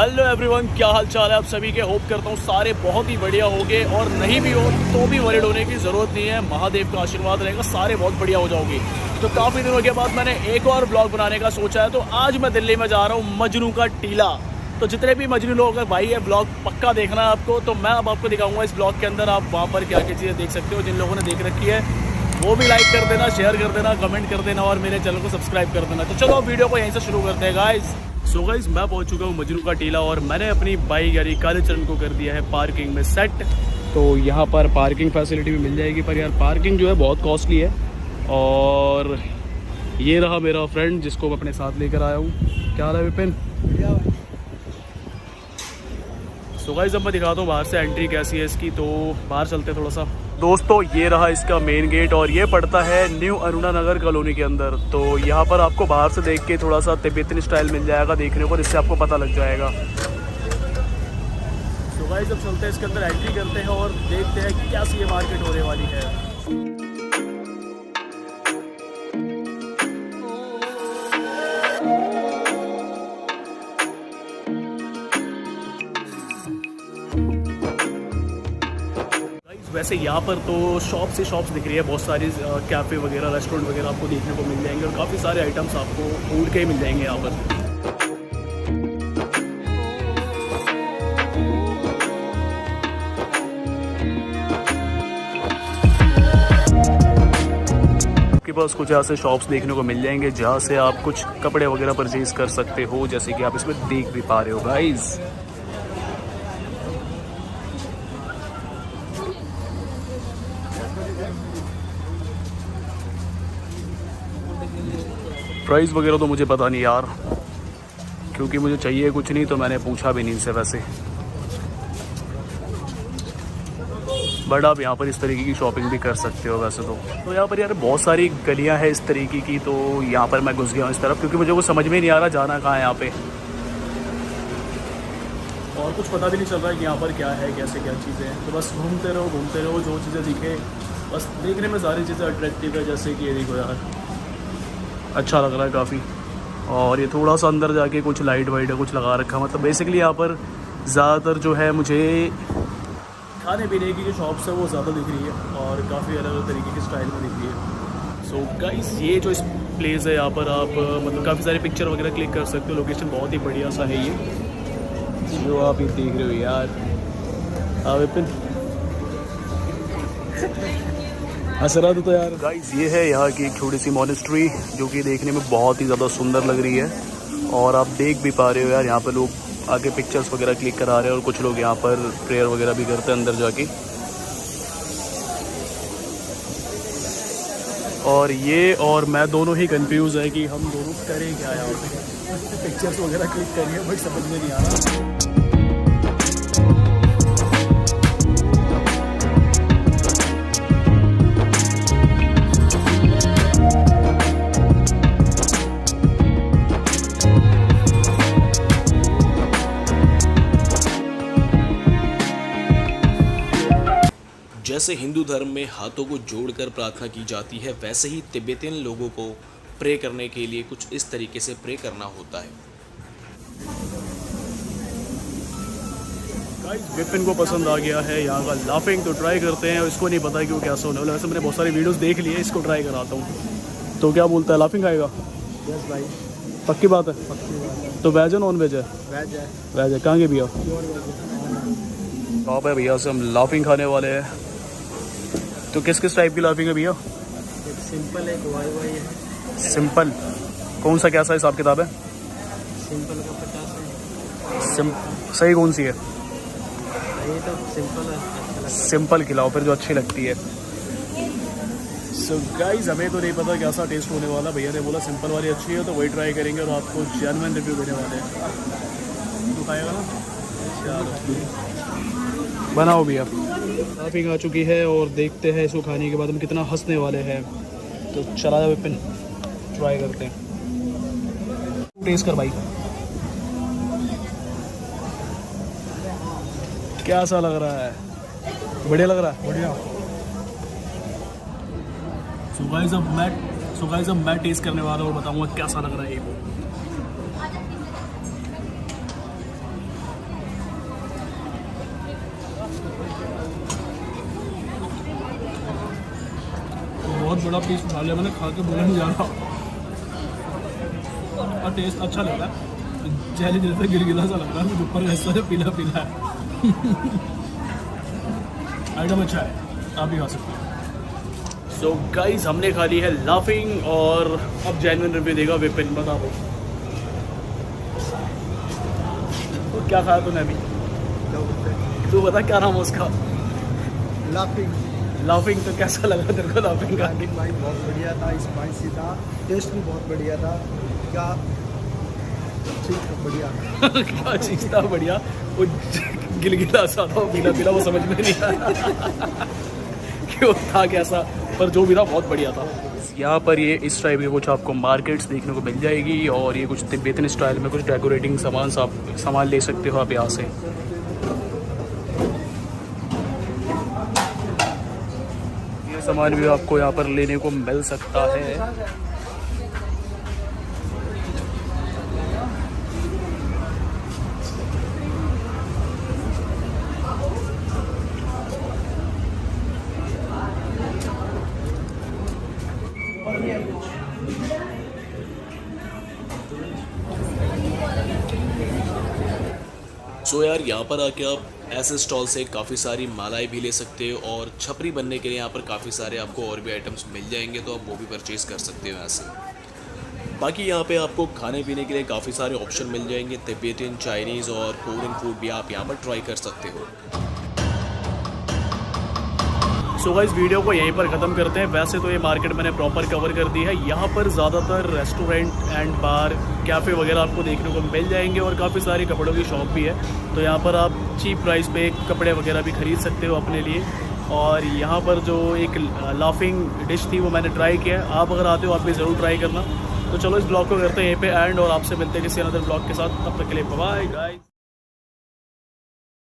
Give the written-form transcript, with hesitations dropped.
Hello everyone, क्या हाल चाल है आप सभी के। होप करता हूँ सारे बहुत ही बढ़िया होंगे और नहीं भी हो तो भी वरीड होने की ज़रूरत नहीं है। महादेव का आशीर्वाद रहेगा, सारे बहुत बढ़िया हो जाओगे। तो काफ़ी दिनों के बाद मैंने एक और ब्लॉग बनाने का सोचा है। तो आज मैं दिल्ली में जा रहा हूँ मजनू का टीला। तो जितने भी मजनू लोग हैं भाई, ये ब्लॉग पक्का देखना है आपको। तो मैं अब आपको दिखाऊंगा इस ब्लॉग के अंदर आप वहाँ पर क्या क्या चीज़ें देख सकते हो। जिन लोगों ने देख रखी है वो भी लाइक कर देना, शेयर कर देना, कमेंट कर देना और मेरे चैनल को सब्सक्राइब कर देना। तो चलो वीडियो को यहीं से शुरू करते हैं गाइस। सो गाइस, मैं पहुंच चुका हूँ मजनू का टीला और मैंने अपनी बाइक यानी कालीचरण को कर दिया है पार्किंग में सेट। तो यहाँ पर पार्किंग फैसिलिटी भी मिल जाएगी, पर यार पार्किंग जो है बहुत कॉस्टली है। और ये रहा मेरा फ्रेंड जिसको मैं अपने साथ लेकर आया हूँ। क्या हाल है विपिन? सो गाइस, अब मैं दिखाता हूँ बाहर से एंट्री कैसी है इसकी। तो बाहर चलते हैं थोड़ा सा। दोस्तों, ये रहा इसका मेन गेट और ये पड़ता है न्यू अरुणा नगर कॉलोनी के अंदर। तो यहाँ पर आपको बाहर से देख के थोड़ा सा तिब्बतन स्टाइल मिल जाएगा देखने को, जिससे आपको पता लग जाएगा। तो गाइस, अब चलते हैं इसके अंदर, एंट्री करते हैं और देखते हैं क्या सी ये मार्केट होने वाली है। वैसे यहाँ पर तो शॉप से शॉप्स दिख रही है, बहुत सारी कैफ़े वगैरह, रेस्टोरेंट वगैरह आपको देखने को मिल जाएंगे और काफ़ी सारे आइटम्स आपको फूड के ही मिल जाएंगे यहाँ पर। आपके पास कुछ ऐसे शॉप्स देखने को मिल जाएंगे जहाँ से आप कुछ कपड़े वगैरह परचेज कर सकते हो, जैसे कि आप इसमें देख भी पा रहे हो गाइस। प्राइस वगैरह तो मुझे पता नहीं यार, क्योंकि मुझे चाहिए कुछ नहीं तो मैंने पूछा भी नहीं इनसे वैसे। बट आप यहाँ पर इस तरीके की शॉपिंग भी कर सकते हो वैसे तो यहाँ पर यार बहुत सारी गलियाँ हैं इस तरीके की। तो यहाँ पर मैं घुस गया हूँ इस तरफ, क्योंकि मुझे कुछ समझ में नहीं आ रहा जाना कहाँ है यहाँ पे, और कुछ पता भी नहीं चल रहा है कि यहाँ पर क्या है, कैसे क्या चीज़ें हैं। तो बस घूमते रहो, जो चीज़ें दिखे बस। देखने में सारी चीज़ें अट्रैक्टिव है, जैसे कि ये देखो यार, अच्छा लग रहा है काफ़ी। और ये थोड़ा सा अंदर जाके कुछ लाइट वाइट है कुछ लगा रखा, मतलब बेसिकली यहाँ पर ज़्यादातर जो है मुझे खाने पीने की जो शॉप्स है वो ज़्यादा दिख रही है और काफ़ी अलग अलग तरीके की स्टाइल में दिख रही है। सो गाइस, ये जो इस प्लेस है यहाँ पर आप मतलब काफ़ी सारे पिक्चर वगैरह क्लिक कर सकते हो। लोकेशन बहुत ही बढ़िया सा है ये जो आप ये देख रहे हो यार। विपिन हंसरा तो यार। गाइस, ये है यहाँ की एक छोटी सी मॉनेस्ट्री जो कि देखने में बहुत ही ज़्यादा सुंदर लग रही है। और आप देख भी पा रहे हो यार, यहाँ पर लोग आके पिक्चर्स वगैरह क्लिक करा रहे हैं और कुछ लोग यहाँ पर प्रेयर वगैरह भी करते हैं अंदर जाके। और ये और मैं दोनों ही कंफ्यूज है कि हम दोनों करें क्या यहाँ पे। पिक्चर्स वगैरह क्लिक करिए बट समझ में नहीं आ रहा। जैसे हिंदू धर्म में हाथों को जोड़कर प्रार्थना की जाती है, वैसे ही तिब्बतियन लोगों को प्रे करने के लिए कुछ इस तरीके से प्रे करना होता है। गाइस, विपिन को पसंद आ गया है यहाँ का लाफिंग, तो ट्राई करते हैं। इसको नहीं पता कि वो कैसा होने वाला। वैसे मैंने बहुत सारी वीडियोस देख ली है, इसको ट्राई कराता हूँ। तो क्या बोलता है, लाफिंग आएगा? यस भाई, पक्की बात है? पक्की बात है। तो वेज है नॉन वेज है? वेज है। वेज है। कहाँ के भैया? कहाँ पे भैया से हम लाफिंग खाने वाले हैं। तो किस किस टाइप की लाफिंग है भैया? एक सिंपल है, एक वाई है। सिंपल कौन सा, कैसा हिसाब किताब है? सिंपल का 50 है। सही कौन सी है? ये तो सिंपल है। सिंपल खिलाओ फिर, जो अच्छी लगती है। सो गाइस, हमें तो नहीं पता कैसा टेस्ट होने वाला। भैया ने बोला सिंपल वाली अच्छी है, तो वही ट्राई करेंगे और आपको जेन्युइन रिव्यू देने वाले हैं। तो खाएगा ना? बनाओ भैया। लाफिंग आ चुकी है और देखते हैं इसको खाने के बाद हम कितना हंसने वाले हैं। तो चला जाओ विपिन, ट्राई करते हैं। टेस्ट कर भाई, कैसा लग रहा है? बढ़िया लग रहा है? बढ़िया। सो गाइस, अब मैं टेस्ट करने वाला हूँ और बताऊंगा कैसा लग रहा है ये। बहुत बड़ा पीस उठा लिया मैंने, खा के बोला नहीं जा रहा। और टेस्ट अच्छा लग रहा है, जेली जैसे गिलगिला सा लग रहा है, मुझे ऊपर ऐसा पीला पीला है। आइटम अच्छा है, आप भी खा सकते हैं। सो गाइस हमने खा ली है लाफिंग, और अब जेन्युइन रिव्यू देगा विपिन। बता भाई तो क्या खाया तूने अभी? तू बता क्या नाम है उसका? लाफिंग। लाफिंग तो कैसा लगा तेरे को लाफिंग का? भाई बहुत बढ़िया था, स्पाइसी था, टेस्ट भी बहुत बढ़िया था। क्या चीज़ था बढ़िया। क्या चीज़ था बढ़िया? वो गिलगिला सा था, पीला पीला, वो समझ में नहीं आया क्यों था कैसा, पर जो भी था बहुत बढ़िया था। यहाँ पर ये इस टाइप के कुछ आपको मार्केट्स देखने को मिल जाएगी, और ये कुछ तिब्बतन स्टाइल में कुछ डेकोरेटिंग सामान ले सकते हो आप यहाँ से। ये सामान भी आपको यहाँ पर लेने को मिल सकता है। सो यार यहाँ पर आके आप ऐसे स्टॉल से काफ़ी सारी मालाएं भी ले सकते हो, और छपरी बनने के लिए यहाँ पर काफ़ी सारे आपको और भी आइटम्स मिल जाएंगे, तो आप वो भी परचेज़ कर सकते हो ऐसे। बाकी यहाँ पे आपको खाने पीने के लिए काफ़ी सारे ऑप्शन मिल जाएंगे, तिब्बतन, चाइनीज़ और कोरियन फूड भी आप यहाँ पर ट्राई कर सकते हो। सो गाइस वीडियो को यहीं पर ख़त्म करते हैं। वैसे तो ये मार्केट मैंने प्रॉपर कवर कर दी है। यहाँ पर ज़्यादातर रेस्टोरेंट एंड बार, कैफ़े वगैरह आपको देखने को मिल जाएंगे, और काफ़ी सारी कपड़ों की शॉप भी है, तो यहाँ पर आप चीप प्राइस पे कपड़े वगैरह भी ख़रीद सकते हो अपने लिए। और यहाँ पर जो एक लाफिंग डिश थी वो मैंने ट्राई किया है, आप अगर आते हो आप भी ज़रूर ट्राई करना। तो चलो इस ब्लॉग को करते हैं यहीं पे एंड, और आपसे मिलते हैं किसी अनदर ब्लॉग के साथ। तब तक के लिए बाय गाइस।